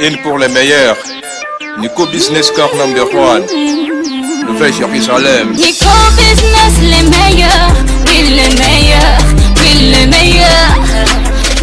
Une pour les meilleurs. Nico Business Car number 1. Nouvelle Jérusalem. Nico Business les meilleurs. Oui les meilleurs. Oui les meilleurs.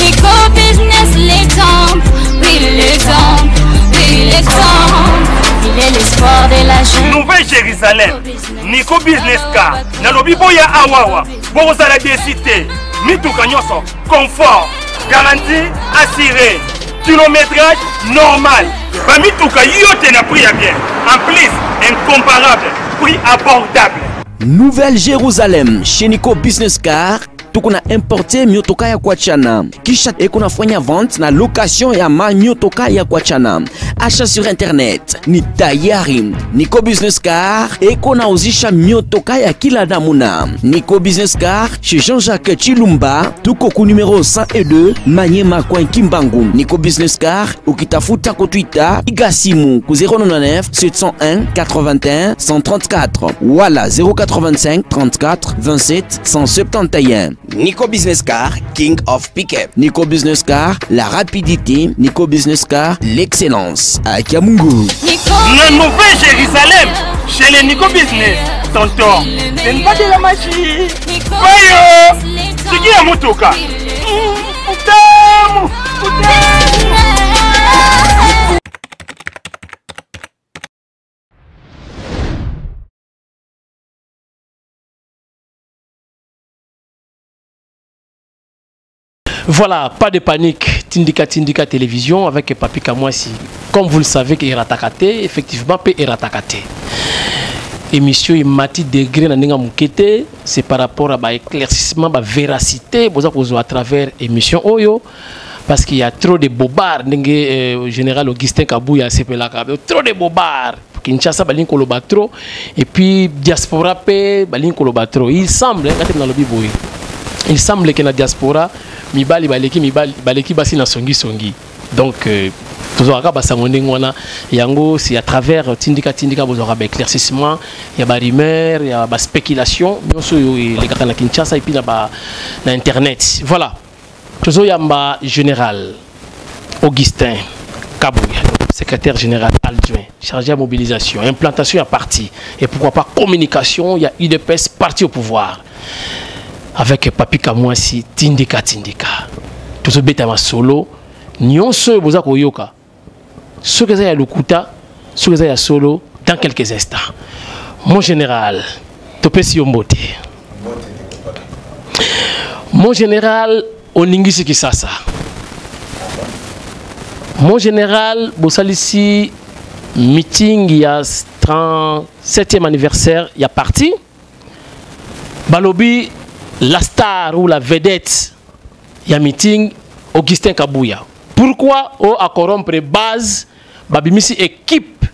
Nico Business l'exemple. Oui l'exemple. Oui l'exemple. Il est l'espoir de la jeune. Nouvelle Jérusalem. Nico Business Car. Nalobi boya awawa. Bozala décité. Mituka nyoso. Confort. Garantie assurée. Kilométrage normal. Bamituka yote na prix bien. En plus, incomparable. Prix abordable. Nouvelle Jérusalem chez Nico Business Car. Tukuna importe miotoka ya kuachana. Kisha ekuna fanya vente na location ya miotoka ya kuachana. Achat sur internet ni tayari. Nico Business Car ekuna uzisha miotoka ya kila namuna. Nico Business Car chez Jean-Jacques Chilumba. Tuko ku numéro 102 Manyema kwa Kimbangu. Nico Business Car ukitafuta ku Twitter igasimu ku 099 701 81 134 wala 085 34 27 171. Nico Business Car, King of Pickup. Nico Business Car, la rapidité. Nico Business Car, l'excellence. À Kiamungu. La Nouvelle Jérusalem, chez les Nico Business. Tonton, ce n'est pas de la magie. Voyons, c'est qui a Motoka? Putain, Voilà, pas de panique, Tindika Télévision avec Papi Kamwasi. Comme vous le savez, Eratakate, effectivement, peut Eratakate. Émission Mati Degré Naninga Moukete, c'est par rapport à l'éclaircissement, à la véracité, à travers l'émission Oyo, parce qu'il y a trop de bobards, général Augustin Kabouya, c'est trop de bobards. Kinshasa, balin kolobatro, et puis diaspora, balin kolobatro. Il semble, il semble que la diaspora, mibali baleki basi na songi. Donc toujours yango c'est à travers Tindika vous aura éclaircissement, il y a ba rumeur, il y a ba spéculation, bien sûr les gars na Kinshasa et puis na internet. Voilà. Toujours yamba général Augustin Kabouya, secrétaire général adjoint, chargé de mobilisation, implantation à parti et pourquoi pas communication, il y a UDPS parti au pouvoir. Avec Papi Kamwasi, Tindika. Tout ce bêta ma solo, nyon se boza koyoka. Ce que ça y a Lukuta, ce que ça y a solo, dans quelques instants. Mon général, Topesi Yombote. Mon général, Oningisi Kisasa. Mon général, Bossalisi, meeting, il y a 37e anniversaire, il y a parti. Balobi, la star ou la vedette, il y a meeting Augustin Kabouya. Pourquoi à corrompre base, babimisi équipe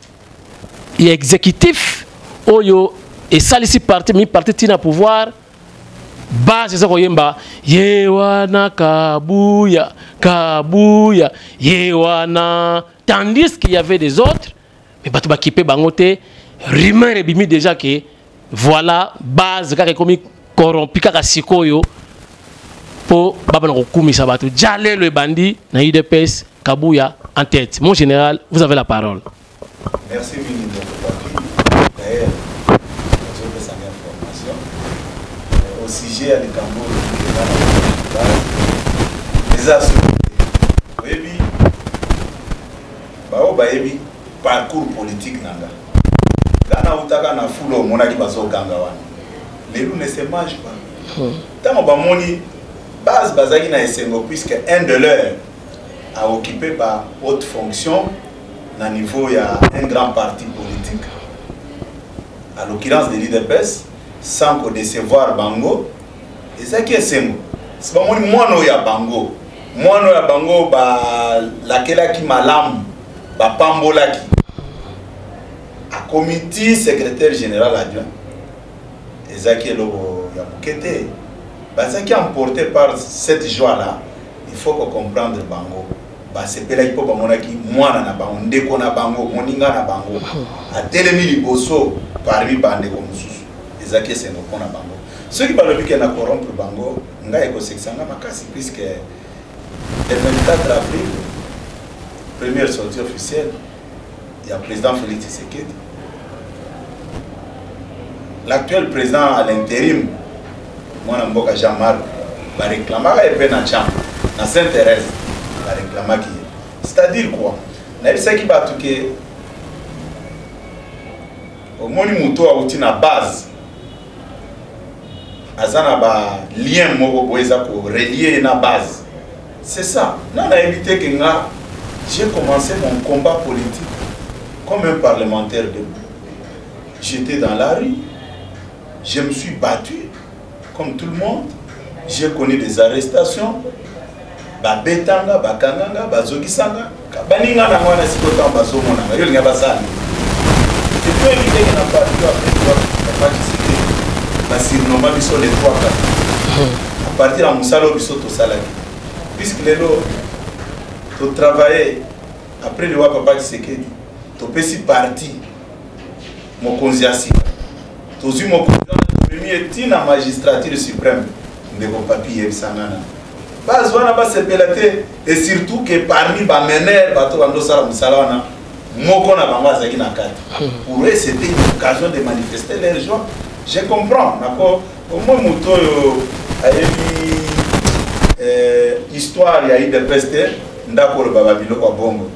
et exécutif, oyo et salisi parti, mi parti tina pouvoir, base ça koyemba, yewana Kabouya, yewana. Tandis qu'il y avait des autres, mais batouba kipé bangote, rumeur et bimi déjà que voilà base kaka komi corrompu kaka sikoyo pour babana kokumisa bato jale le bandit na UDPS Kabouya en tête. Mon général, vous avez la parole. Merci ministre Papi. D'ailleurs, je veux sa information au sujet de Kambo les assurés. Oui, parcours politique nanga. Kana utaka na fulo monaki baso ganga wana. Les loups ne se mangent pas. Tant que moni base bazaki na esengo puisque un de leurs a occupé par haute fonction na niveau il y a un grand parti politique. À l'occurrence de l'UDPS sans qu'on décevoir Bango et ça qui est sengo. C'est pas moni mono ya Bango. Mono ya Bango ba lakela ki malam ba pambola ki. A comité secrétaire général adjoint. Et ça qui est le Yamukete. Ça qui est emporté par cette joie-là, il faut qu'on comprenne Bango. C'est que là, il faut que moi, na bango, ndeko na bango, moninga na bango. A telemi liboso parmi bande comme sous. Et ça qui est c'est qu'on a bango. Ceux qui parlent que na corrompre bango, nga eko sexanga makasi puisque le 24 avril première sortie officielle, il y a le président Félix Tshisekedi. L'actuel président à l'intérim, moi, je suis Jean-Marc, va réclamer et puis dans Sainte-Thérèse, va réclamer. C'est-à-dire quoi? Je sais qu'il va tout que au moins muto a outil na base. Azana ba lien moko boeza ko relier na base. C'est ça. On a évité que j'ai commencé mon combat politique comme un parlementaire debout. J'étais dans la rue. Je me suis battu comme tout le monde. J'ai connu des arrestations. Ba betanga, ba kanganga, ba zogisanga. Baninga na mwana sikota bazo mona. Yo linga basali. Et puis éviter que n'a pas dû après la surnomma biso les 3 cas. À partir de Moussalo biso to salaki. Puisque les lots to travailler après le roi papa Tshisekedi, to pesi parti mon konziasi. To zu mon premier na magistrature suprême de vos papiers sanana. Base wana ba sepelate et surtout que parmi ba mener bato bando sala Moussalana moko na bango azaki na kati. Pour eux c'était une occasion de manifester leur joie. Je comprends, d'accord. Au moins muto ayebi histoire ya ide peste ndako le baba biloko bongo.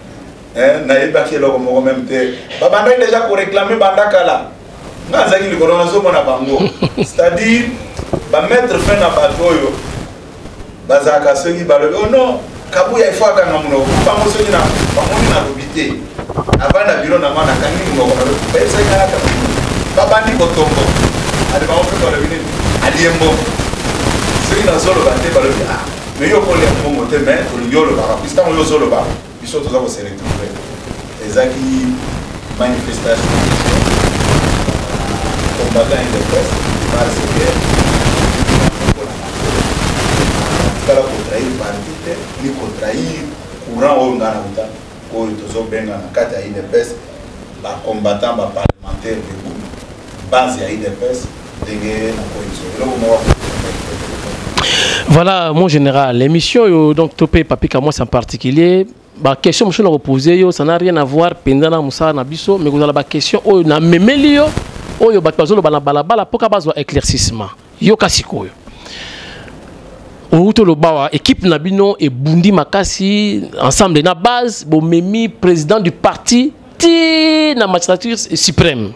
Na yeba ki loko moko même te. Baba ndai déjà pour réclamer bandaka là. Ngazaki le corona zo mona bango. C'est-à-dire ba mettre fin na batoyo. Bazaka soki balobi oh non, kabuya ifo aka na muno. Ba mo soki na ba mo na lobité. Abana biro na mana kanini muno ko na ba esa kana ka. Baba ndi kotombo. Ali ba ofe ko lebini. Ali embo. Soki na zolo ba te balobi ah. Mais yo ko le mbongo te mais ko yo lo ba. Pista mo yo zolo ba. Biso to za ko se retrouver. Ezaki manifestation. Combattant de presse. Parce que kala ko trahir parti ni ko trahir courant o ngana uta ko tozo benga na kata ya IDPS ba combattant ba parlementaire de base ya IDPS denge na coalition. Voilà mon général, l'émission donc topé Papi Kamwa en particulier, ba question monsieur le poser yo ça n'a rien à voir pendant Moussa na biso mais vous avez ba question o na memeli yo oyo batbazo lo bana balabala poka bazwa éclaircissement yo kasiko yo. Outo le bawa équipe Nabino et Bundi Makasi ensemble na base bo memi président du parti ti na magistrature suprême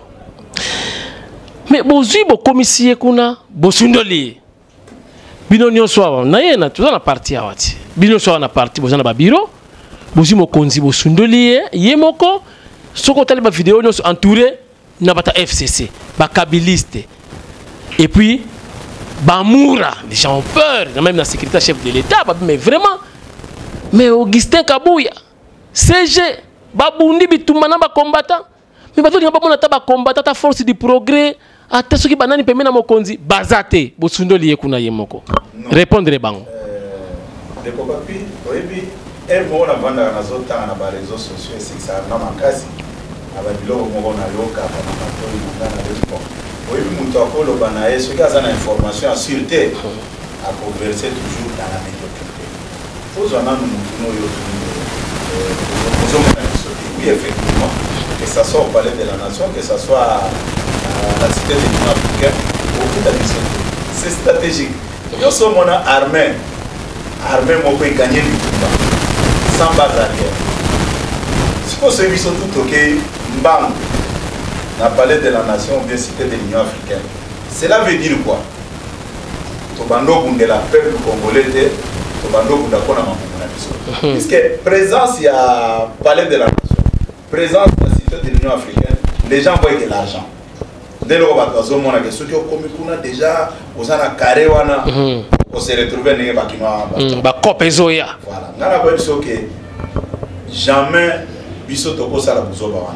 mais bozui bo commissaire kuna bo sundoli bino nyoswa na yena tout na parti awati bino so na parti bozana ba bureau bozui mo konzi bo sundoli yemoko soko tali ba vidéo nyos entouré na bata FCC ba kabiliste et puis Bamoura, les gens ont peur, même la sécurité chef de l'État, mais vraiment, mais Augustin Kabouya, CG, Babundi Bitoumana, combattant, mais Bato n'a pas mon combattant, ta force du progrès, à ta ce qui banane permet à mon conzi, Bazate, Bosundoli Ekuna Yemoko. Répondre bango. Les papi, oui, et moi on a vendu à nos autres dans les réseaux sociaux, c'est que ça n'a pas cassé. Avec l'eau, on a l'eau, on a l'eau. Oui, nous avons ceux qui ont l'information en sûreté à converser toujours dans la médiocrité. Oui, effectivement, que ce soit au palais de la nation, que ce soit à la cité de l'Union africaine, beaucoup d'administrations. C'est stratégique. Nous sommes armés. Armés, on peut gagner du combat. Sans base arrière. Si vous savez, ils sont tout OK, bam. Dans le palais de la nation ou bien cité de l'Union africaine. Cela veut dire quoi? Tobando de la peuple congolais, Tobando Bundakona Mamouna. Puisque présence, il y a palais de la nation, présence de la cité de l'Union africaine, les gens voient de l'argent. Dès lors que ceux qui ont commis déjà, aux ana carré, on s'est retrouvé dans les bâtiments. Voilà. Nous avons dit que jamais Bisso Toko Sala Bouzoba.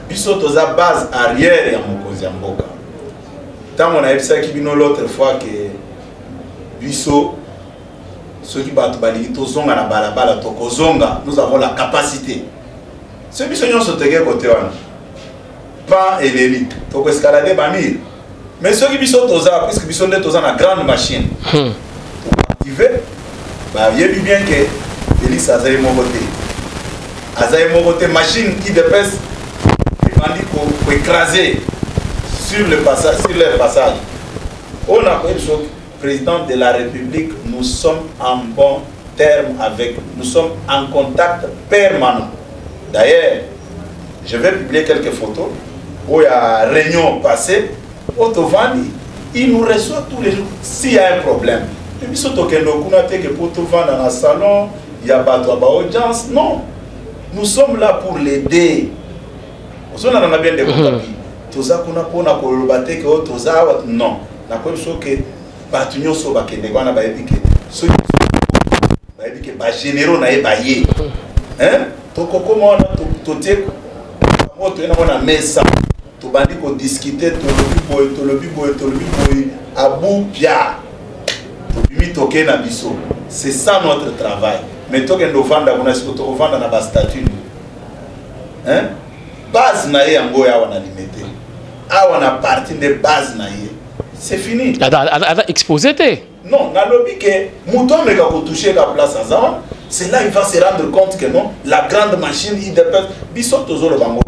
Biso toza base arrière ya mokonzi ya mboka. Tant on a eu ça qui bino l'autre fois que biso ceux qui battent bali to zonga na balabala to kozonga, nous avons la capacité. Ce biso nyon sotege côté wana. Pas élite, to ko escalader bamir. Mais ceux qui biso toza puisque biso nde toza na grande machine. Pour activer ba yebi bien que Félix Azali mon côté. Azaï Morote, machine qui dépasse, pour écraser sur le passage, sur leur passage. On a fait le président de la République, nous sommes en bon terme avec, nous sommes en contact permanent. D'ailleurs, je vais publier quelques photos où il y a une réunion passée, Autovandi, il nous reçoit tous les jours s'il y a un problème. Et puis surtout que nous avons que pour Autovandi dans le salon, il y a pas d'audience. Non, nous sommes là pour l'aider. Nous sommes là bien des contacts. Tout ça qu'on a pour la colobaté que tout ça non. Na quoi chose que batunyo so ba kende kwa na ba ebi que so ba ebi que ba généraux na e ba ye. Hein? To comment to te moto ena na mesa to bandi ko discuter to lobi boy abu pia to bimi toke na biso. C'est ça notre travail. Mais to kendo vanda kuna siko to vanda na ba statut. Hein? Base na ye yango ya wana limité. A wana partie de base na ye. C'est fini. Elle a exposé. Non, dans le lobby que Mouton ne va toucher la place à Zan, c'est là il va se rendre compte que non, la grande machine, il dépasse. Bissot aux autres bango.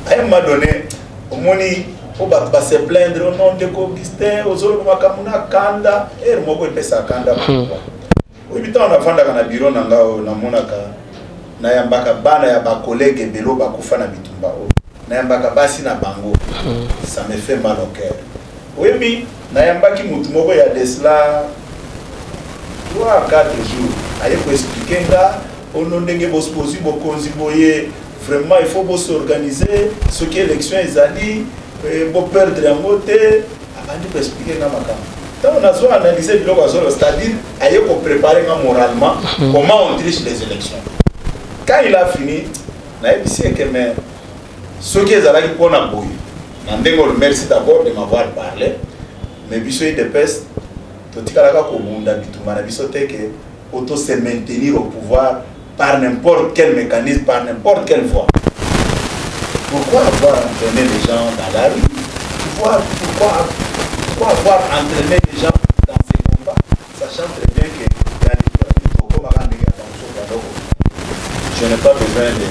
À un moment donné, au moni, on va se plaindre au nom de Augustin, aux autres Makamuna Kanda, et le mot est pesa Kanda. Oui, mais on a fait un bureau na monaka, na yambaka bana ya ba collègue belo ba kufana bitumba. Na yambaka basi na bango. Ça me fait mal au cœur. Oui, mais Nayambaki Moutumobo, il y a de cela 3 à 4 jours. Il faut expliquer là, on a des vraiment, il faut s'organiser. Ce qui est l'élection, ils ont dit, il faut perdre un mot. Il faut expliquer là. Quand on a analysé le c'est-à-dire, il faut préparer moralement comment on dirige les élections. Quand il a fini, il a dit que ce qui est allé pour la bouille. Merci d'abord de m'avoir parlé. Mais biso de peste, totikalaka ko bunda bituma na biso teke auto se maintenir au pouvoir par n'importe quel mécanisme, par n'importe quelle voie. Pourquoi avoir entraîné les gens dans la rue? Pourquoi avoir entraîné les gens dans ces combats, sachant très bien que il y a des je n'ai pas besoin de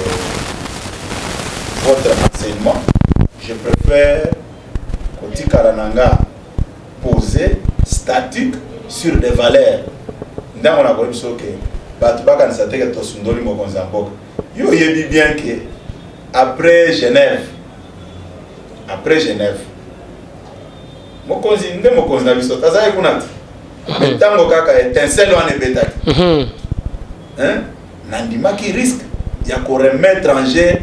votre enseignement. Je préfère Koti Karananga poser statique sur des valeurs. Nous avons dit que Batubaka ne s'attendait que Tosundoli Mokonzambok. Yo yebi bien que après Genève, Mokonzi nde Mokonzi na biso tazaye kunati. Mais tango kaka étincelle wane betaki. Hein? Nandima qui risque ya ko remettre en jeu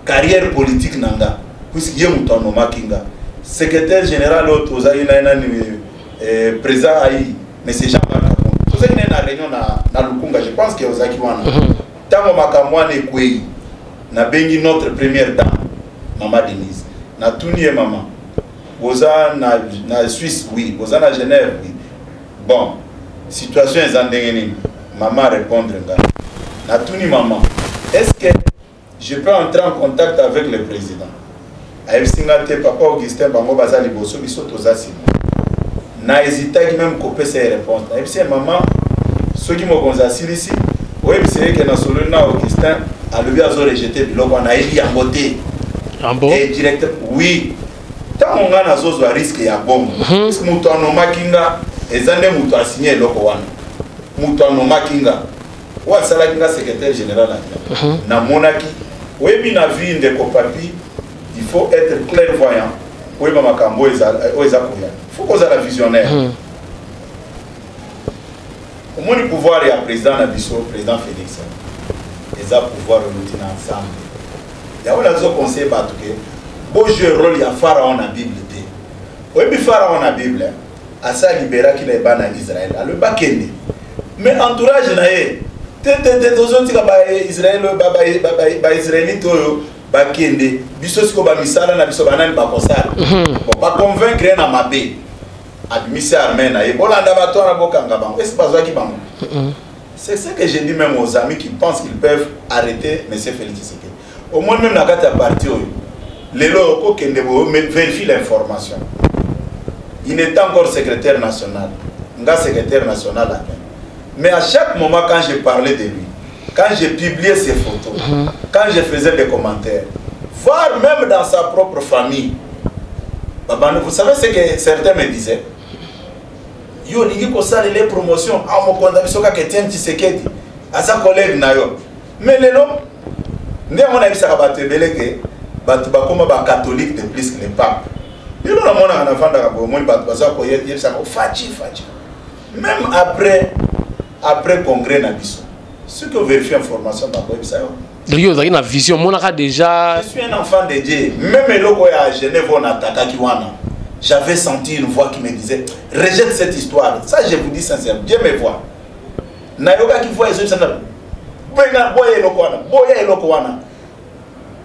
carrière politique nanga puisque Yemutano Makinga secrétaire général Otozaï président Aïe mais c'est Jean-Marc Kapon tout ça il est na réunion na Lukunga je pense que Ozaki wana tango makamwane kwei na bengi notre première dame Maman Denise na tuni maman boza na Suisse oui boza na Genève oui bon situation est en dengeni maman répondre nga na tuni maman est-ce que je peux entrer en contact avec le président. Papa Augustin Bango Bazali Bosso Biso Tozasi. Na hésité même couper ses réponses. Maman, ceux qui m'ont constaté ici, oui, c'est que dans Solona Augustin a levé à rejeter le logo, on a élu en beauté. En bon? Et directeur, oui. Tant qu'on a un risque, il y a bon. Parce que nous avons Makinga, et nous avons signé le logo. Nous avons Makinga. Ou à Salakinga, secrétaire général. Na Monaki. Oui, mais dans la vie de Kopapi, il faut être clairvoyant. Oui, mais il faut qu'on ait la visionnaire. Au moins, le pouvoir est à président Nabiso, président Félix. Ils ont pouvoir l'outil ensemble. Il y a un conseil parce que beau jeu rôle, il y a Pharaon dans la Bible. Oui, mais Pharaon dans la Bible, à ça libéra qu'il est ban en Israël. À le bakende. Mais entourage, Israël, Israélite, bakende, biso siko ba misala na biso banani ba kosala. Bon, pas convaincre na mabe. Admission armée na ebolanda bato na bokanga bango. Est-ce pas ça qui bango? C'est ce que j'ai dit même aux amis qui pensent qu'ils peuvent arrêter M. Félix Tshisekedi. Au moins même na kata parti les locaux qui vérifient l'information. Il n'est pas encore secrétaire national. Nga secrétaire national à peine. Mais à chaque moment quand je parlais de lui, quand j'ai publié ces photos, quand je faisais des commentaires, voire même dans sa propre famille, vous savez ce que certains me disaient? Yo, il y a les promotions, ah, mon condamnation qui tient Tshisekedi, à sa collègue Nayo. Mais les noms, nous avons dit que les catholiques de plus que les papes. Ils ont un enfant même après le congrès, ceux qui ont vérifié l'information, donc il y a une vision. Déjà... Je suis un enfant de Dieu. Même lorsque à Genève, on attaque Kiwana, j'avais senti une voix qui me disait rejette cette histoire. Ça, je vous dis sincèrement, Dieu me voit. Nayoka qui voit les autres,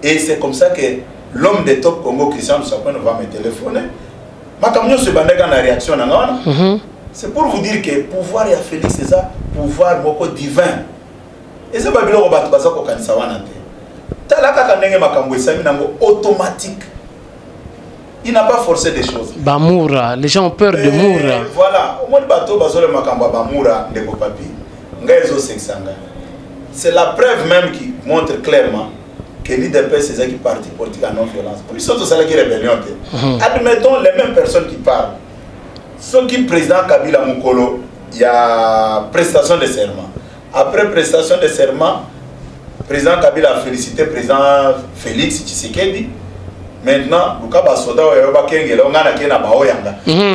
et c'est comme ça que l'homme de top Congo, Christian Sapin, va me téléphoner. C'est pour vous dire que le pouvoir de Félix, c'est ça, pouvoir beaucoup divin. Et c'est pas bien automatique. Il n'a pas forcé des choses. Bamoura, les gens ont peur de Moura. Voilà, au moins le bateau Bamoura de Papi. C'est la preuve même qui montre clairement que l'IDP c'est ça qui parti politique à non-violence. Puis surtout ça qui est rébellion. Admettons les mêmes personnes qui parlent. Ceux qui président Kabila Mukolo, il y a prestation de serment. Après prestation de serment, président Kabila a félicité le président Félix Tshisekedi. Maintenant,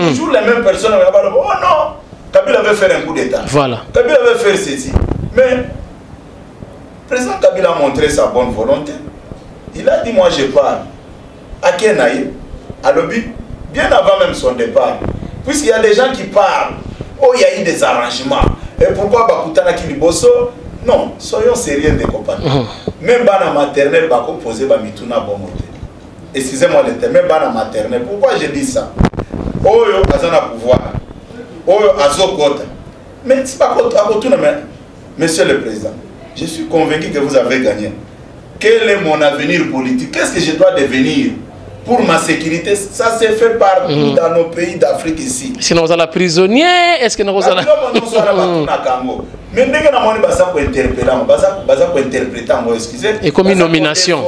toujours les mêmes personnes. Oh non, Kabila veut faire un coup d'État. Voilà. Kabila veut faire ceci. Mais le président Kabila a montré sa bonne volonté. Il a dit, moi je parle. À Kenaï, à Lobi, bien avant même son départ. Puisqu'il y a des gens qui parlent. Oh, il y a eu des arrangements. Et pourquoi Bakutana Kiliboso? Non, soyons sérieux des copains. Même dans la maternelle, Bako posé Bamituna Bomote. Excusez-moi le terme, même dans la maternelle. Pourquoi je dis ça? Oh, yo, Azana pouvoir. Oh, Azokota. Mais c'est pas Kotuna, monsieur le président. Je suis convaincu que vous avez gagné. Quel est mon avenir politique? Qu'est-ce que je dois devenir pour ma sécurité? Ça s'est fait partout dans nos pays d'Afrique ici. Est-ce que nous sommes prisonniers? Est-ce que nous sommes mais dès que nous interpréter, excusez. Et comme une nomination.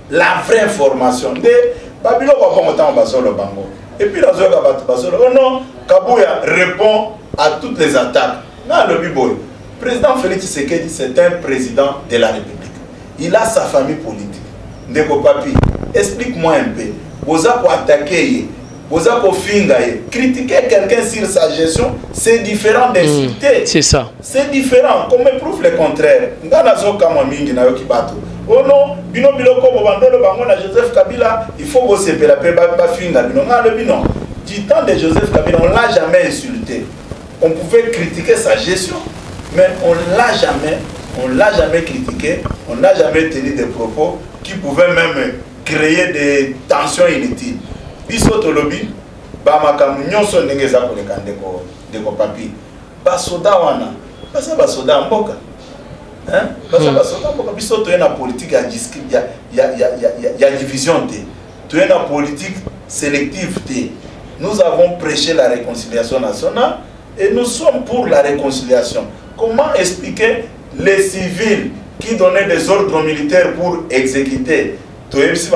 La vraie information. Et puis oh non, Kabouya répond à toutes les attaques. Non, le Biboy. Président Félix Tshisekedi, c'est un président de la République. Il a sa famille politique. Ndeko Papi, explique-moi un peu. Vous avez attaqué, vous avez critiquer quelqu'un sur sa gestion, c'est différent d'insulter. C'est ça. C'est différent. Comme prouve le contraire. Oh non, bino biloko bobandolo bango na Joseph Kabila, il faut bosser la paix ba finga bino ngalo bino. Du temps de Joseph Kabila, on l'a jamais insulté. On pouvait critiquer sa gestion, mais on l'a jamais critiqué, on n'a jamais tenu des propos qui pouvaient même créer des tensions inutiles. Bisoto lobby, ba makamu nyonso ndenge za koleka ndeko papi. Ba soda wana, basa ba soda mboka. Hein? Parce que tu es dans politique il y a division. Tu es dans politique sélective. Nous avons prêché la réconciliation nationale et nous sommes pour la réconciliation. Comment expliquer les civils qui donnaient des ordres militaires pour exécuter? Tu es ici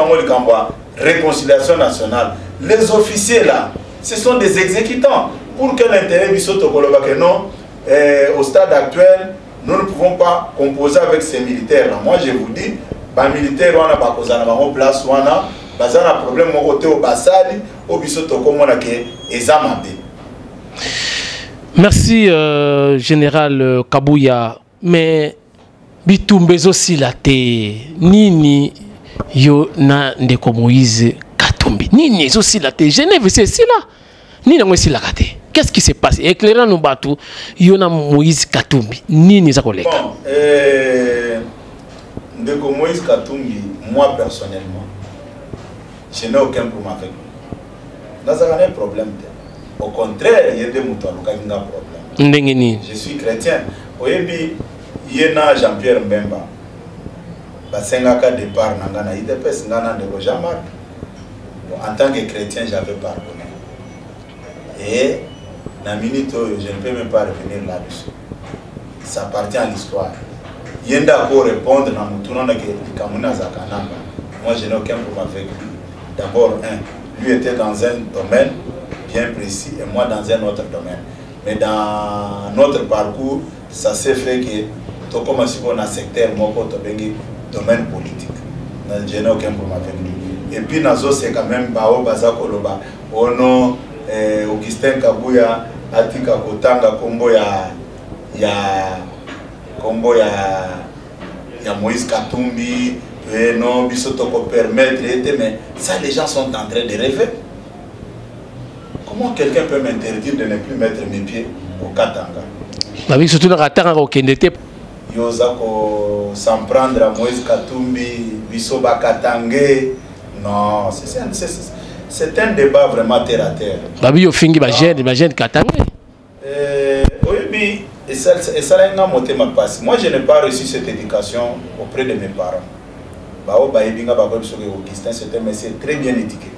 réconciliation nationale. Les officiers là, ce sont des exécutants. Pour quel intérêt non, au stade actuel, nous ne pouvons pas composer avec ces militaires-là. Moi, je vous dis, les militaires, on a pas en place, on a un problème au côté au Bassali, au Bissoto, comme on a Ezamabe. Merci, Général Kabouya. Mais, Bitumbezo Silate, Nini, yo na ndeko Moïse Katumbi. Nini, zo Silate, Genève, c'est là. Nini, on est Silate. Qu'est-ce qui se passe? Éclairant nos bateaux, il y a Moïse Katumbi. Ni collègues. Bon, Ndeko Moïse Katumbi, moi personnellement, je n'ai aucun problème avec lui. Dans un problème. Au contraire, il y a des moutons qui ont un problème. Je suis chrétien. Il y a Jean-Pierre Mbemba. Il y a un départ dans l'IDPS, de Jean-Marc. En tant que chrétien, j'avais pardonné. Et dans la minute, je ne peux même pas revenir là-dessus. Ça appartient à l'histoire. yenda ko répondre na mutuna na ke likamuna za kananga. Moi je n'ai aucun problème avec lui. D'abord, lui était dans un domaine bien précis et moi dans un autre domaine. Mais dans notre parcours, ça s'est fait que tout comme si on a secteur moko to bengi domaine politique. Je n'ai aucun problème avec lui. Et puis nazo c'est quand même bao baza koloba ono Augustin Kabuya atika kotanga kombo ya Moïse Katumbi non biso to ko permettre mais ça les gens sont en train de rêver. Comment quelqu'un peut m'interdire de ne plus mettre mes pieds au Katanga? La vie surtout dans Katanga au Kendete. Yozako s'en prendre à Moïse Katumbi, Bisoba Katangé. Non, c'est un débat vraiment terre à terre. Babi yo fingi ba jeune Katangé. Oui, et ça l'a monté ma passe. Moi je n'ai pas reçu cette éducation auprès de mes parents. Bao baibinga ba ko soki Augustin c'était un monsieur très bien éduqué.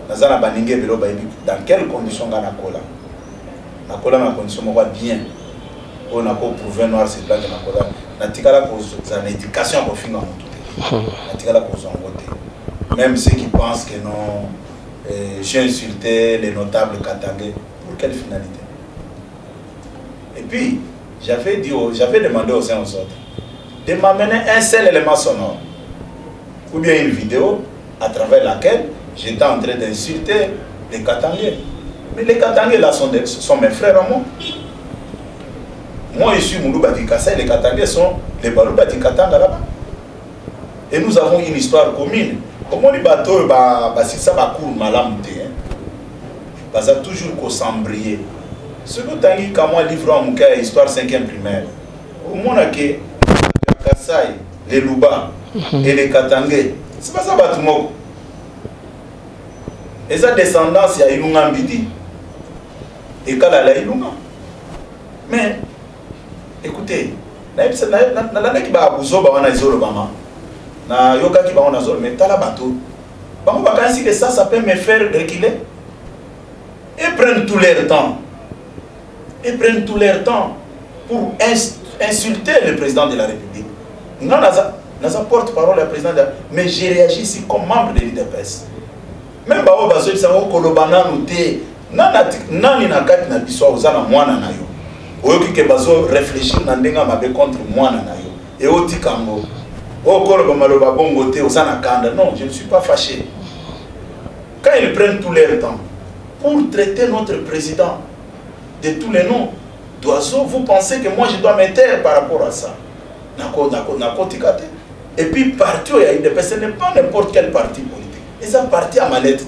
Nazana baninge belo baibi dans quelles conditions ngana kola. Na kola na condition mo bien. On a prouvé noir c'est là que na kola. Na tikala ko za éducation ko finga moto. Na tikala ko za ngote. Même ceux qui pensent que non j'ai insulté les notables katangais pour quelle finalité? Et puis j'avais demandé aux uns aux autres de m'amener un seul élément sonore ou bien une vidéo à travers laquelle j'étais en train d'insulter les Katangais. Mais les Katangais là sont mes frères à moi. Moi je suis Moulouba Dikassa et les Katangais sont les Balouba Dikatanga là-bas. Et nous avons une histoire commune. Comment les bateaux, si ça va courir malamté, ça toujours qu'au sambrier. Ce que tu as dit quand moi livre en mouka histoire 5e primaire. Au monde que Kassai, les Louba et les Katangais, c'est pas ça Batumoko. Et sa descendance, il y a Ilunga Mbidi. Et Kalala Ilunga. Mais, écoutez, na qui va abuso ba wana izolo bama. Na yoka qui va on azolo mais tala bateau. Bango bakansi que ça peut me faire reculer. Et prennent tout leur temps. Et prennent tout leur temps pour insulter le président de la République. Non, naza porte-parole le président de la République. Mais j'ai réagi ici comme membre de l'IDPS. Même bao bazo bisa ko kolobana nuté nani na kati na biso ozana mwana na yo oyoki ke bazo réfléchir na ndenga mabe contre mwana na yo et otikango o koloba maloba bongo te ozana kanda. Non, je ne suis pas fâché. Quand ils prennent tout leur temps pour traiter notre président de tous les noms d'oiseaux, vous pensez que moi je dois me taire par rapport à ça? Et puis parti ce n'est pas n'importe quel parti politique. Et ça parti à Malette.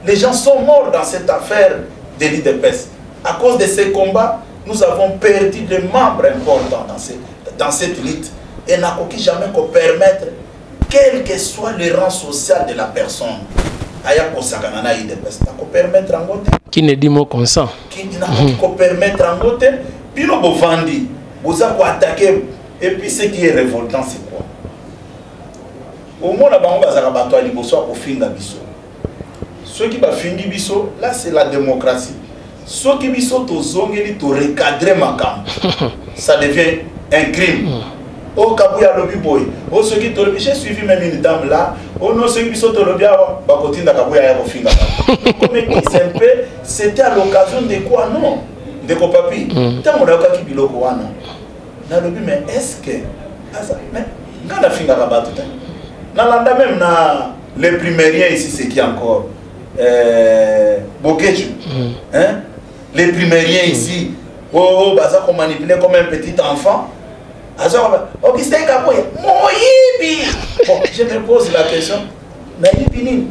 Les gens sont morts dans cette affaire de l'IDPS. À cause de ces combats, nous avons perdu des membres importants dans cette lutte. Et n'a qu'aucun jamais qu'on permettre, quel que soit le rang social de la personne, permettre en côté. Qui ne dit mot consent. Qui n'a qu'à permettre en côté. Puis nous avons vendu. Vous avez attaqué. Et puis ce qui est révoltant, c'est quoi? Au moins, ceux qui va finir biso, là c'est la démocratie. Ceux qui biso to zongeli to recadrer ma camp, ça devient un crime. Oh Kabuya lobi boy, oh ceux qui to lobi, j'ai suivi même une dame là, oh non ceux qui biso to lobi awa, bakotinda Kabuya ya kofinga. C'était à l'occasion de quoi? Non, de quoi papi. Tant on a qui biloko wana. Na lobi mais est-ce que mais quand la finga kabatu ta. Nalanda même na les primériens ici c'est qui encore Bokeju, hein? Les primériens ici, oh, baza qu'on manipule comme un petit enfant. Augustin Kaboya, Moïbi. Bon, je me pose la question, Naïbini.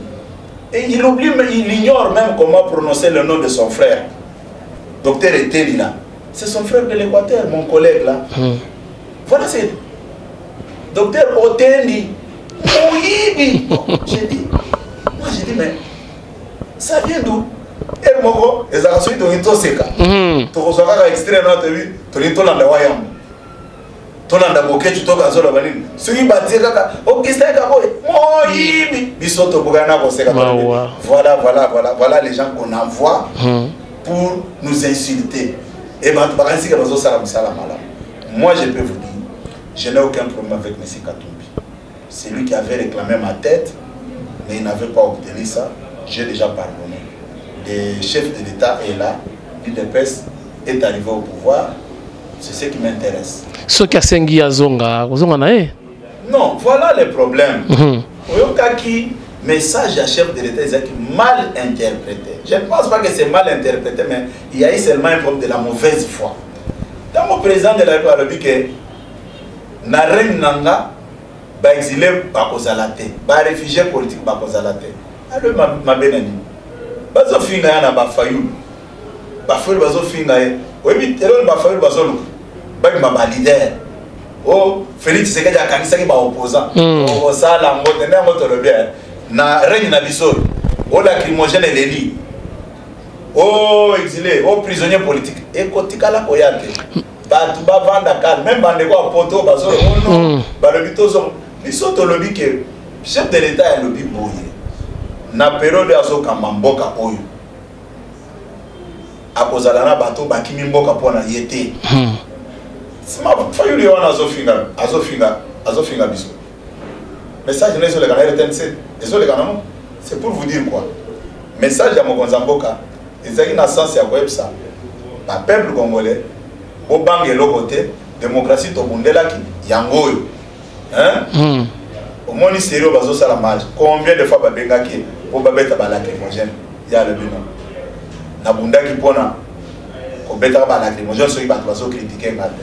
Et il oublie, il ignore même comment prononcer le nom de son frère, docteur Etelina. C'est son frère de l'Équateur, mon collègue là. Voilà, c'est docteur Otendi. Moïbi. J'ai dit, mais ça vient d'où? Et moi, les actions de Toseka. Tu reçois extrait notre vie, tu es dans le royaume. Tu es dans le bouquet, tu es dans le banine. Ce qui va dire, Augustin Kaboy, Moïbi, Bisoto Bougana Boseka. Voilà les gens qu'on envoie pour nous insulter. Et maintenant, moi je peux vous dire, je n'ai aucun problème avec M. Katumbi. C'est lui qui avait réclamé ma tête, mais il n'avait pas obtenu ça. J'ai déjà pardonné. Le chef de l'État est là, l'UDPS est arrivé au pouvoir, c'est ce qui m'intéresse. Ce qui a sengi à Zonga, non, voilà le problème. Oyokaki, message à chef de l'État est mal interprété. Je ne pense pas que c'est mal interprété, mais il y a eu seulement un problème de la mauvaise foi. Dans mon président de la République, il a dit que na reine nanga ba exilé ba kozalate, ba réfugié politique ba kozalate. Alors ma benani. Bazo finga yana ba fayulu. Ba fayulu bazo finga ye. Oyebi telo ba fayulu bazo lu. Ba ma leader. Oh, Félix Tshisekedi a kanisa ki ba opposant. Oh, ça la ngote na ngote le bien. Na reine na biso. Oh, lacrymogène et l'Eli. Oh, exilé, oh, prisonnier politique. Et kotikala koyate. Batu ba vanda kal, même bande ko poto bazo oh non. Ba le bitozo. Biso to lobby que chef de l'État est lobby boye. Na période azo kamamboka oyo. Akozala na bato bakimi mboka pona yete. Sima fayuli wana azofinga biso. Message n'est sur le canal RTNC. C'est pour vous dire quoi? Message à Mokonza Mboka. Ezaki na sens ya websa. Ba peuple congolais au banque l'autre côté démocratie to bundelaki yangoyo. Hein? Au moins sérieux bazo salamage. Combien de fois ba bengaki pour ba beta ba lacrymogène? Ya le bino. Na bundaki pona ko beta ba lacrymogène so iba bazo critiquer ngate.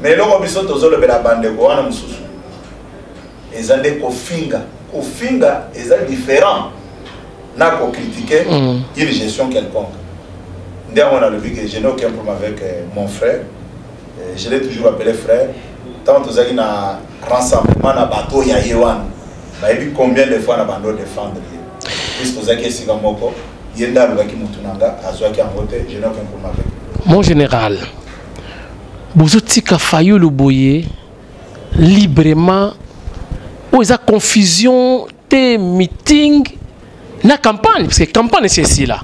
Mais loko biso tozo le bela bande ko wana mususu. Ezande ko finga eza différent. N'a qu'à critiquer une gestion quelconque. On a le but que je n'ai aucun problème avec mon frère. Je l'ai toujours appelé frère. Tant que nous avons un rassemblement dans le bateau, il y a Yewan. Mais combien de fois nous avons défendre? Puisque nous avons un Sigamoko, il y a un Mutunanga, je n'ai aucun problème avec. Mon général, vous avez failli le boyer librement. Où il y a confusion, des meetings. La campagne, parce que la campagne c'est ici là.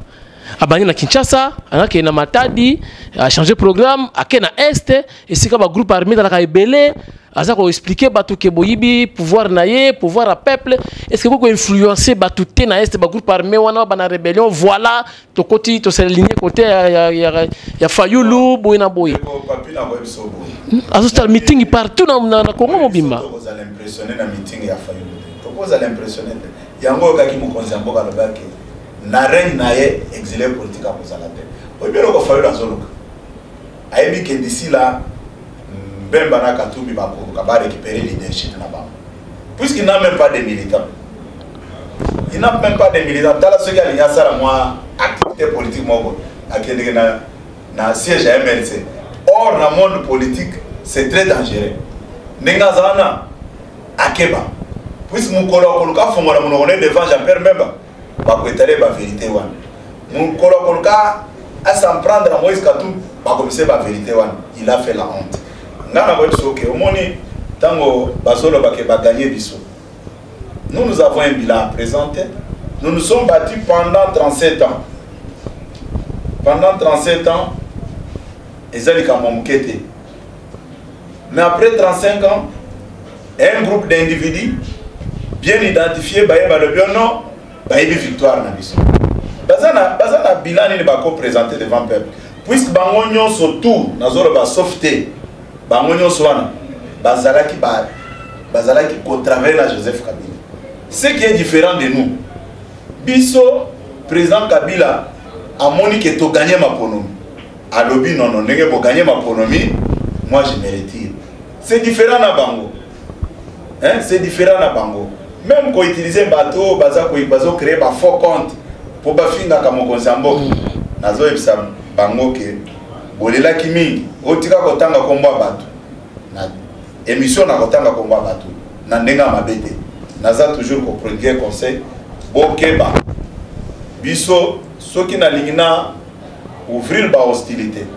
Abani na Kinshasa, anaki na Matadi, a changé programme, ake na Est, et c'est comme un groupe armé dans la Kaibele, a ko expliquer batu ke boyibi pouvoir naie, pouvoir à peuple. Est-ce que vous pouvez influencer batu te na Est, ba groupe armé wana ba na rébellion, voilà, to koti to se ligne côté ya Fayulu boyina boy. Azo meeting partout na Congo mobimba. Vous allez impressionner na meeting ya Fayulu. Vous allez impressionner. Yango kaki Mokonzi Mboka lobaki na reine naye exilé politique à Kozalate. Oyebelo ko fayo la zoloka. Ayebi que d'ici là Bemba na Katumbi ba récupérer leadership na ba. Puisqu'il n'a même pas de militants. Il n'a même pas de militants. Dans la seconde il y a ça moi activité politique moko akende na siège à MLC. Or dans le monde politique c'est très dangereux. Nenga zana akeba. Puisque mon coloca fongola mon devant Jean-Pierre Memba va étaler la vérité wan. Mon coloca à s'en prendre à Moïse Katou va commencer la vérité wan. Il a fait la honte. Ngana ko biso ke omoni tango bazolo ba ke ba gagner biso. Nous avons un bilan à présenter. Nous nous sommes battus pendant 37 ans. Pendant 37 ans, ezali ka momkete. Mais après 35 ans, un groupe d'individus bien identifié, le bien non, une victoire na biso. Bazana bilan ni bako présenté devant le peuple. Puisque bangonyo surtout nazoro ba sauveté, bangonyo soana, bazalaki ko travers la Joseph Kabila. Ce qui est différent de nous, biso président Kabila a moni que to gagner ma ponomi. A lobby non ndenge bo gagner ma ponomi, moi je me retire. C'est différent na bango. Hein, c'est différent na bango. Même quand utiliser un bateau, bazo créer un faux compte pour pas finir comme Mokonzi Mboka. Nazo ebisa bango ke bolela kimi otika kotanga komba bateau. Na émission na kotanga komba bateau. Na ndenga mabete. Naza toujours ko prendre conseil bokeba. Biso soki na lingina ouvrir ba hostilité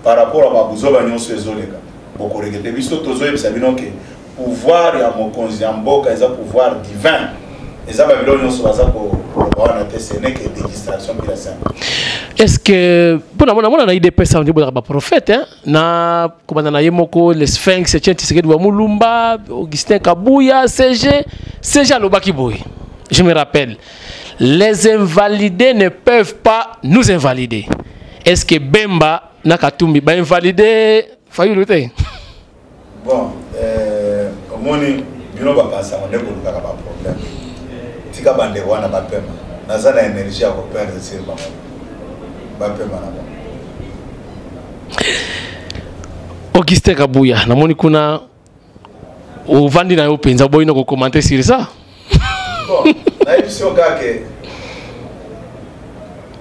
par rapport à babuzo ba nyonso ezoleka. Boko regete biso tozo ebisa binoke pouvoir ya Mokonzi Mboka, ils ont pouvoir divin. Ils ont Babylone sur la ce n'est que des distractions pour la scène. Est-ce que bon on a eu des personnes au niveau de prophète hein na comme na yemoko les sphinx et Tshisekedi wa Mulumba Augustin Kabuya CG Lobaki Boy. Je me rappelle, les invalidés ne peuvent pas nous invalider. Est-ce que Bemba na Katumbi ba invalider Fayulu te? Bon, au moni bino ba penser on est pour pas problème. Tika bande wana ba pema. Nazana énergie à repérer sur ba. Ba pema na ba. Augustin Kabuya, namoni kuna uvandi na yo penza boy no commenter sur ça. Bon, na émission kake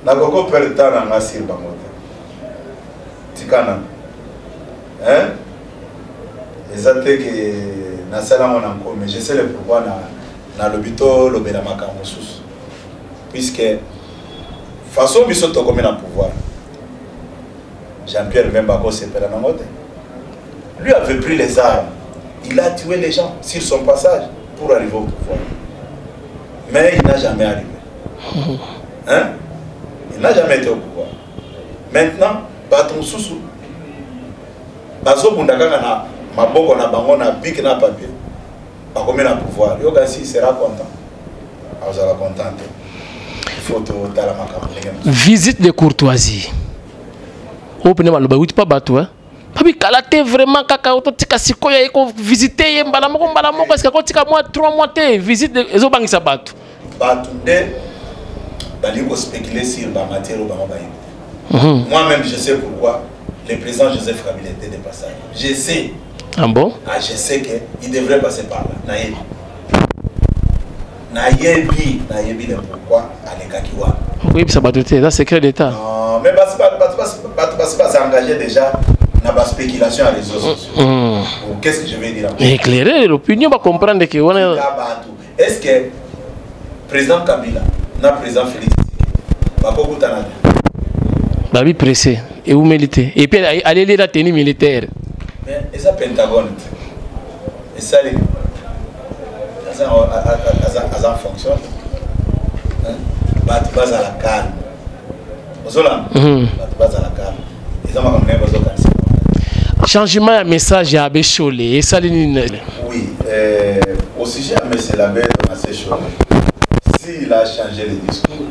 na koko perdre temps na ngasir ba moto. Tikana. Hein? Exactement que na sala mon encore mais je sais le pourquoi na lobito lobela makambo sous puisque façon biso to comme na pouvoir Jean-Pierre Bemba ko sepela na moto lui avait pris les armes, il a tué les gens sur son passage pour arriver au pouvoir mais il n'a jamais arrivé hein il n'a jamais été au pouvoir maintenant baton sous bazo bundaka na maboko na bango na bic na papier pas comme na pouvoir yo kasi sera content vous allez content il faut te tala makambo visite de courtoisie au pene maloba wuti pa bato hein papi kalate vraiment kaka ototika sikoya eko visiter ye mbala moko est-ce que tika mois 3 mois te visite ezo bangisa bato nde bali ko spéculer sur ba matière ba mabayi moi-même je sais pourquoi le président Joseph Kabila était de passage. Je sais. Ah bon? Ah, je sais qu'il devrait passer par là. Naïebi le pourquoi à l'Ekakiwa. Oui, ça va douter, c'est secret d'État. Non, mais pas engagé déjà dans la spéculation à réseaux sociaux. Qu'est-ce que je vais dire? Éclairer l'opinion, va comprendre que on est. Est-ce que le président Kabila, le président Félix, va pas goûter à la vie pressée et où militaire et puis aller lire la tenue militaire mais et ça Pentagone et ça les ça fonctionne bah tu vas à la calme Ozola tu vas à la calme et ça m'a comme n'est pas changement de message à Bécholé et ça oui au sujet mais c'est la bête on a ces choses s'il a changé le discours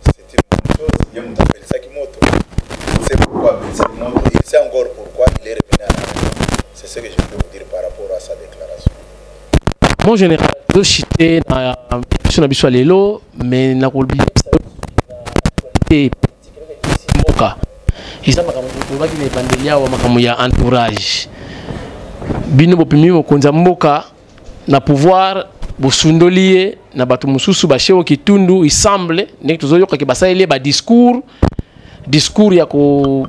c'est une bonne chose il me appelle ça qui moto c'est pourquoi il sait encore pourquoi il est revenu à la maison. C'est ce que je peux vous dire par rapport à sa déclaration. Mon général, je suis sur la lelo, mais na kolbi moka. Isa makambo qui n'est pas lié à makambo ya entourage. Bino bopimi mo konza mboka na pouvoir bosundolié na bato mususu bashewo kitundu il semble nek tozoyoka ke basaile ba discours ya ko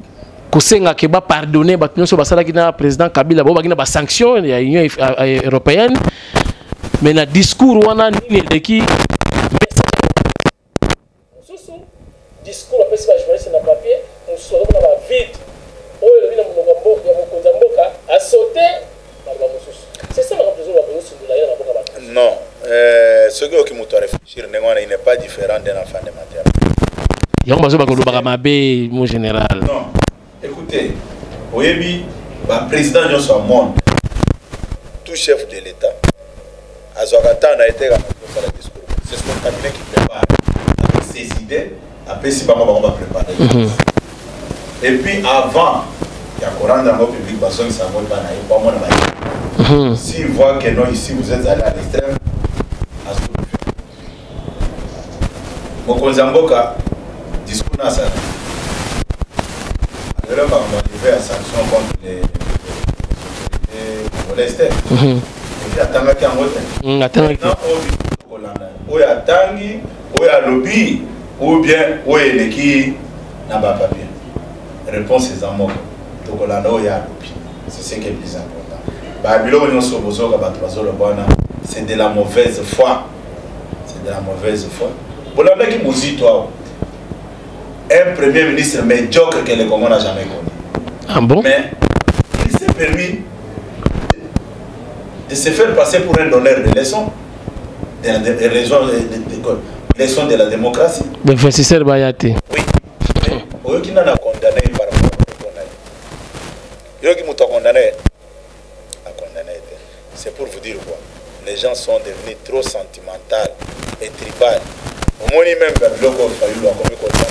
senga ke ba pardonner bato nyonso basala kina président Kabila bo bakina ba sanction ya Union européenne mais na discours wana nini leki mususu discours apesi ba journaliste na papier mususu na ba vide oyo bina munonga mboka ya mokonza mboka a sauter na ba mususu c'est ça la raison la police de la na boka ba non ce qui me doit réfléchir il n'est pas différent d'un enfant de matière. Mon général. Non, écoutez, Oyebi, le président de ce monde, tout chef de l'État, à Zouagata, on a été à le discours. C'est son cabinet qui prépare avec ses idées, après si on va préparer. Et puis avant, il y a Coran dans le public, parce que ça ne va pas. S'il voit que non, ici vous êtes allé à l'extrême, à ce que vous faites. Mokonzamboka, discours dans ça. Alors, on va arriver à sanction contre les autorités clandestines. Et puis, attends qu'il y a un autre. Maintenant, on y a tangi, on y a lobby, ou bien, on y a l'équipe, n'a pas papier. Réponse est en mot. Donc, on a lobby. C'est ce qui est plus important. C'est de la mauvaise foi. C'est de la mauvaise foi. Un premier ministre médiocre que le Congo n'a jamais connu. Ah bon? Mais il s'est permis de se faire passer pour un donneur de leçons. leçon de la démocratie. Mais investisseur Bayate. Oui. Oyo qui n'a condamné par rapport à condamné. Yo qui m'a condamné à condamner. C'est pour vous dire quoi? Les gens sont devenus trop sentimentaux et tribaux. Au moins même le logo Fayulu a commis condamné.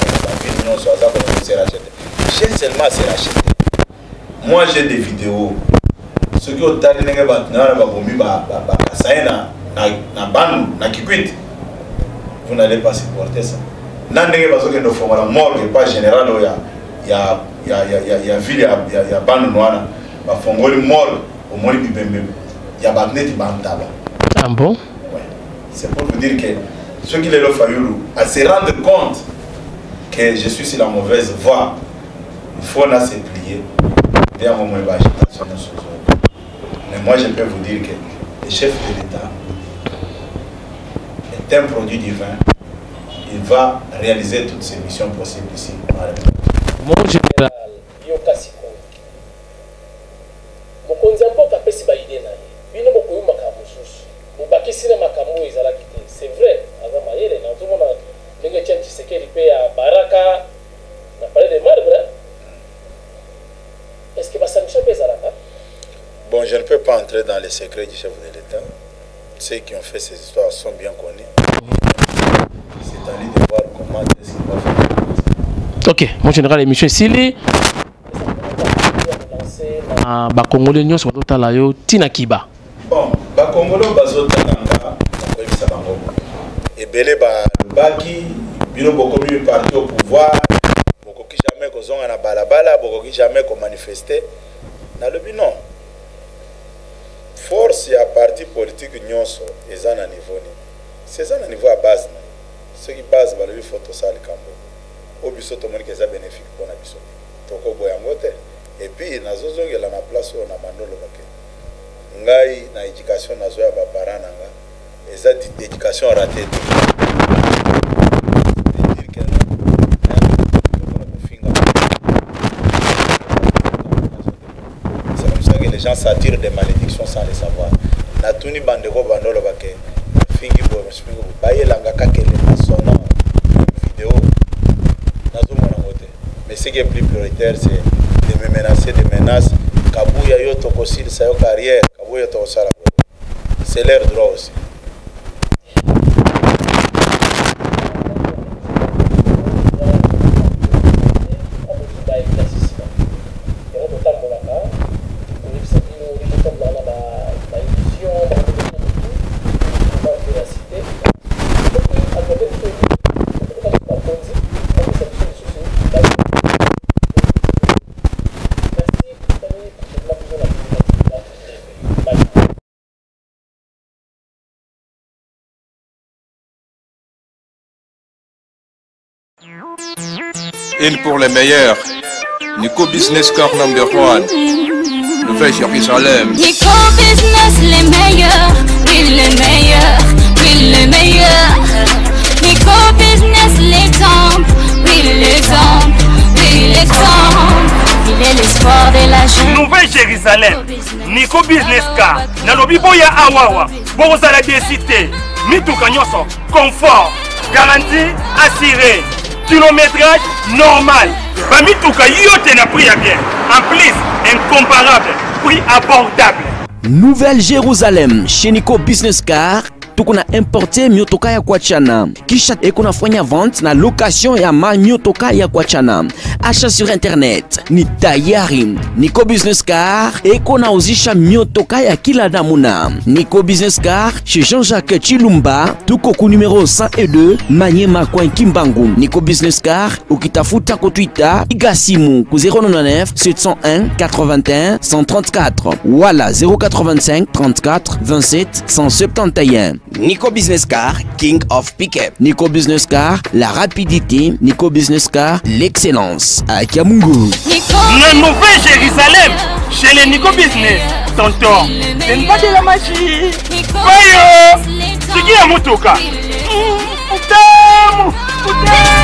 J'ai seulement à se racheter. Moi j'ai des vidéos. Ceux qui ont tardé n'engagé pas na bombi ba saina na banu na kikwit. Vous n'allez pas supporter ça. N'engagé pas ceux qui ne font la morgue pas général il y a ville il y a banu noana ba fongoli morgue au moins bibembe il y a batnet bantaba. Ah bon? Ouais. C'est pour vous dire que ceux qui les ont fallu à se rendre compte que je suis sur la mauvaise voie. Il faut là se plier. Et à un moment mais moi je peux vous dire que le chef de l'État est un produit divin. Il va réaliser toutes ses missions possibles ici. Mon général, Yokasiko. Mokonzi mpoka pesi ba idée na ye. Bino bokoyo makambo susu. Bobakisi na makambo ezala kité. C'est vrai. Azama yele na tout le monde ndenge tient Tshisekedi pe ya Baraka. On a parlé de marbre. Est-ce que va sanction pesa là? Bon, je ne peux pas entrer dans les secrets du chef de l'État. Ceux qui ont fait ces histoires sont bien connus. C'est à lui de voir comment est-ce qu'il va faire. Ok, mon général, l'émission est scellée. Bakongolais nyonso batotala yo tina kiba. Bon, bakongolais bazotalanga koyebisa bango. Ebele baki bino bokomi parti au pouvoir. Bokoki jamais kozonga na balabala, bokoki jamais ko manifester. Na lobi non. Force ya parti politique nyonso eza na niveau ni. C'est ça na niveau à base na. Ceux qui base ba le photo sale kambo. Obiso to moni keza bénéfique pour na biso. Toko boyango te. Et puis nazozongela na place on a mandolo bake. Ngai na éducation nazo ya ba parents nanga. Eza éducation ratée. C'est comme ça que les gens s'attirent des malédictions sans le savoir. Natuni bandeko bandolo bake. Fingi bo spingo baye langa kakele na sono vidéo. Nazo mona ngote. Mais ce qui est plus prioritaire c'est de me menacer de menaces. Kabuya yo tokosil sa yo carrière. Kabuya to sala. C'est leur droit aussi. Une pour les meilleurs. Nico Business Car number 1. Le fait Jérusalem. Nico Business les meilleurs. Oui les meilleurs. Oui les meilleurs. Nico Business l'exemple. Oui l'exemple. Oui l'exemple. Il est l'espoir de la jeune. Nouvelle Jérusalem. Nico Business Car. Nalobi boya awawa. Bozala décité. Mituka nyonso. Confort. Garantie assurée. Kilométrage normal. Bamituka yote na prix à bien. En plus, incomparable. Prix abordable. Nouvelle Jérusalem chez Nico Business Car. Tukuna importe miotoka ya kuachana. Kisha ekuna fanya vente na location ya miotoka ya kuachana. Achat sur internet ni tayari. Nico Business Car ekuna uzisha miotoka ya kila namuna. Nico Business Car chez Jean-Jacques Chilumba. Tuko ku numéro 102 Manyema Coin Kimbangu. Nico Business Car ukitafuta ko Twitter igasimu ku 099 701 81 134 wala 085 34 27 171. Nico Business Car, King of Pickup. Nico Business Car, la rapidité. Nico Business Car, l'excellence. À Kiamungu. La Nouvelle Jérusalem, chez les Nico Business. Tonton, ce n'est pas de la magie. Voyons, c'est qui a Motoka? Putain, putain.